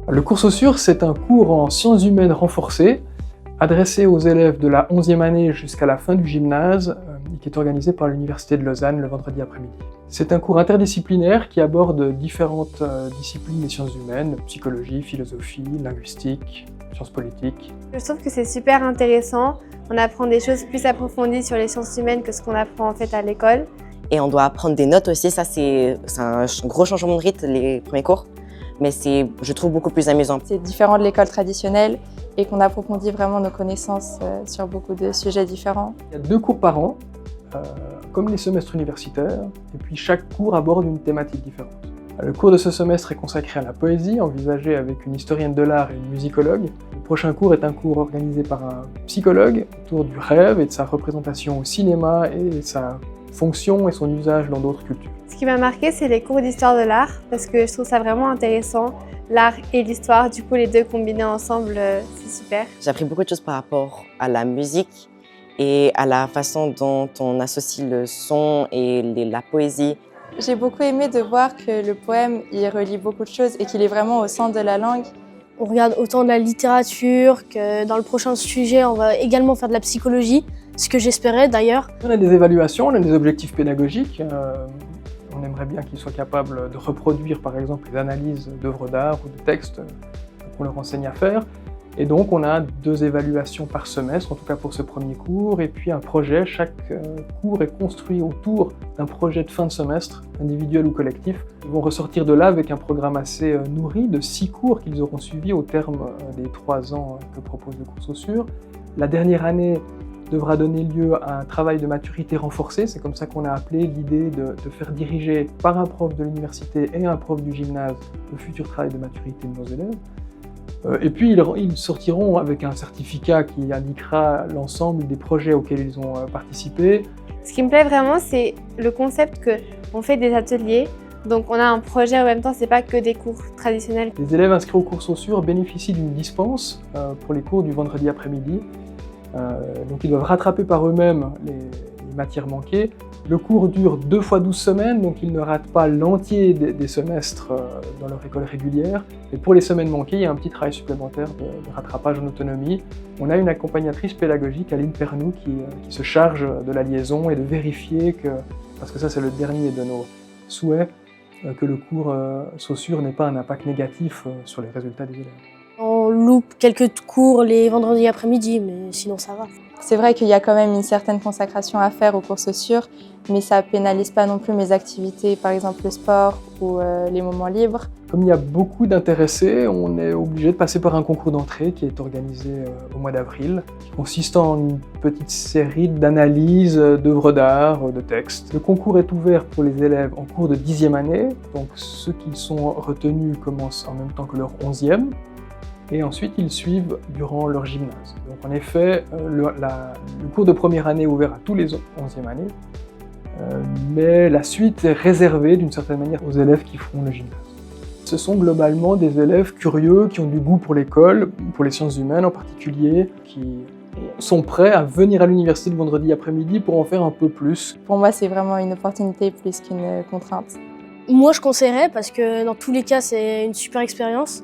Le cours Saussure, c'est un cours en sciences humaines renforcées, adressé aux élèves de la 11e année jusqu'à la fin du gymnase, qui est organisé par l'Université de Lausanne le vendredi après-midi. C'est un cours interdisciplinaire qui aborde différentes disciplines des sciences humaines, psychologie, philosophie, linguistique, sciences politiques. Je trouve que c'est super intéressant. On apprend des choses plus approfondies sur les sciences humaines que ce qu'on apprend en fait à l'école. Et on doit apprendre des notes aussi, ça c'est un gros changement de rythme les premiers cours, mais c'est, je trouve, beaucoup plus amusant. C'est différent de l'école traditionnelle et qu'on approfondit vraiment nos connaissances sur beaucoup de sujets différents. Il y a 2 cours par an, comme les semestres universitaires, et puis chaque cours aborde une thématique différente. Le cours de ce semestre est consacré à la poésie, envisagée avec une historienne de l'art et une musicologue. Le prochain cours est un cours organisé par un psychologue autour du rêve et de sa représentation au cinéma et sa fonction et son usage dans d'autres cultures. Ce qui m'a marqué, c'est les cours d'histoire de l'art, parce que je trouve ça vraiment intéressant, l'art et l'histoire, du coup les deux combinés ensemble, c'est super. J'ai appris beaucoup de choses par rapport à la musique et à la façon dont on associe le son et la poésie. J'ai beaucoup aimé de voir que le poème il relie beaucoup de choses et qu'il est vraiment au centre de la langue. On regarde autant de la littérature que dans le prochain sujet, on va également faire de la psychologie, ce que j'espérais d'ailleurs. On a des évaluations, on a des objectifs pédagogiques. On aimerait bien qu'ils soient capables de reproduire par exemple les analyses d'œuvres d'art ou de textes qu'on leur enseigne à faire. Et donc on a 2 évaluations par semestre, en tout cas pour ce premier cours, et puis un projet. Chaque cours est construit autour d'un projet de fin de semestre, individuel ou collectif. Ils vont ressortir de là avec un programme assez nourri de 6 cours qu'ils auront suivis au terme des 3 ans que propose le cours Saussure. La dernière année devra donner lieu à un travail de maturité renforcée. C'est comme ça qu'on a appelé l'idée de faire diriger par un prof de l'université et un prof du gymnase le futur travail de maturité de nos élèves. Et puis ils sortiront avec un certificat qui indiquera l'ensemble des projets auxquels ils ont participé. Ce qui me plaît vraiment, c'est le concept qu'on fait des ateliers. Donc on a un projet en même temps, c'est pas que des cours traditionnels. Les élèves inscrits au cours Saussure bénéficient d'une dispense pour les cours du vendredi après-midi. Donc ils doivent rattraper par eux-mêmes les matières manquées. Le cours dure 2 fois 12 semaines, donc ils ne ratent pas l'entier des semestres dans leur école régulière. Et pour les semaines manquées, il y a un petit travail supplémentaire de rattrapage en autonomie. On a une accompagnatrice pédagogique, Aline Pernou, qui se charge de la liaison et de vérifier que, parce que ça c'est le dernier de nos souhaits, que le cours Saussure n'ait pas un impact négatif sur les résultats des élèves. On loupe quelques cours les vendredis après-midi, mais sinon ça va. C'est vrai qu'il y a quand même une certaine consacration à faire au cours Saussure, mais ça pénalise pas non plus mes activités, par exemple le sport ou les moments libres. Comme il y a beaucoup d'intéressés, on est obligé de passer par un concours d'entrée qui est organisé au mois d'avril, qui consiste en une petite série d'analyses d'œuvres d'art, de textes. Le concours est ouvert pour les élèves en cours de 10e année, donc ceux qui sont retenus commencent en même temps que leur 11e. Et ensuite ils suivent durant leur gymnase. Donc en effet, le cours de première année est ouvert à tous les 11e années, mais la suite est réservée d'une certaine manière aux élèves qui feront le gymnase. Ce sont globalement des élèves curieux qui ont du goût pour l'école, pour les sciences humaines en particulier, qui sont prêts à venir à l'université le vendredi après-midi pour en faire un peu plus. Pour moi, c'est vraiment une opportunité plus qu'une contrainte. Moi je conseillerais parce que dans tous les cas c'est une super expérience.